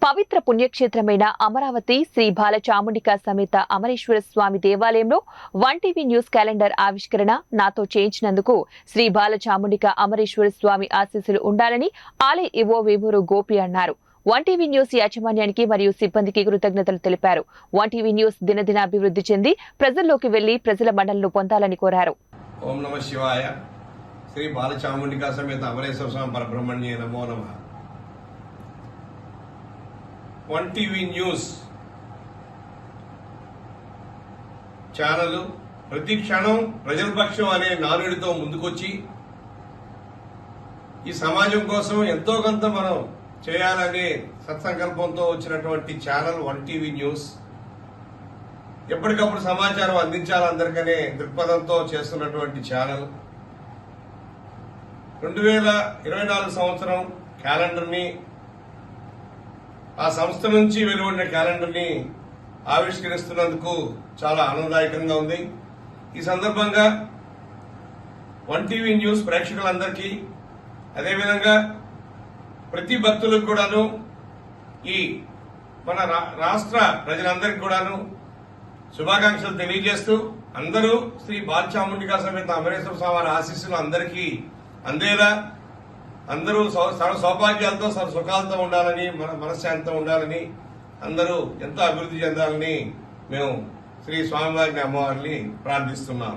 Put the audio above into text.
పవిత్ర పుణ్యక్షేత్రమైన అమరావతి శ్రీ బాలచాముండిక సమేత అమరేశ్వర స్వామి దేవాలయంలో 1 TV news calendar ఆవిష్కరణ నాతో చేయించినందుకు శ్రీ బాలచాముండిక అమరేశ్వర స్వామి ఆశీస్సులు ఉండాలని ఆలయ ఈవో వేమూరు గోపి అన్నారు. 1 టీవీ న్యూస్ యాజమాన్యానికి మరియు సిబ్బందికి కృతజ్ఞతలు తెలిపారు. 1 టీవీ న్యూస్ దినదిన అభివృద్ధి చెంది ప్రజల్లోకి వెళ్లి ప్రజల మన్ననలు పొందాలని కోరారు. ఓం నమః శివాయ. శ్రీ బాలచాముండిక సమేత అమరేశ్వర స్వామి పరబ్రహ్మణ్యే నమో నమః. 1 టీవీ న్యూస్ ఛానల్ ప్రతి క్షణం ప్రజల పక్షం అనే నానుడితో ముందుకొచ్చి ఈ సమాజం కోసం ఎంతో కొంత మనం చేయాలనే సత్సంకల్పంతో వచ్చినటువంటి ఛానల్ 1 టీవీ న్యూస్. ఎప్పటికప్పుడు సమాచారం అందించాలందరికనే దృక్పథంతో చేస్తున్నటువంటి ఛానల్ 2024 సంవత్సరం క్యాలెండర్ని, ఆ సంస్థ నుంచి వెలువడిన క్యాలెండర్ని ఆవిష్కరిస్తున్నందుకు చాలా ఆనందదాయకంగా ఉంది. ఈ సందర్భంగా 1 టీవీ న్యూస్ ప్రేక్షకులందరికీ, అదేవిధంగా ప్రతి భక్తులకు కూడాను, ఈ మన రాష్ట్ర ప్రజలందరికీ కూడాను శుభాకాంక్షలు తెలియజేస్తూ, అందరూ శ్రీ బాలచాముండిక సమేత అమరేశ్వర స్వామి ఆశీస్సులు అందరికీ అందేలా, అందరూ సర్వ సౌభాగ్యాలతో సర్వ సుఖాలతో ఉండాలని, మన మనశ్శాంతితో ఉండాలని, అందరూ ఎంతో అభివృద్ధి చెందాలని మేము శ్రీ స్వామివారిని అమ్మవారిని ప్రార్థిస్తున్నాం.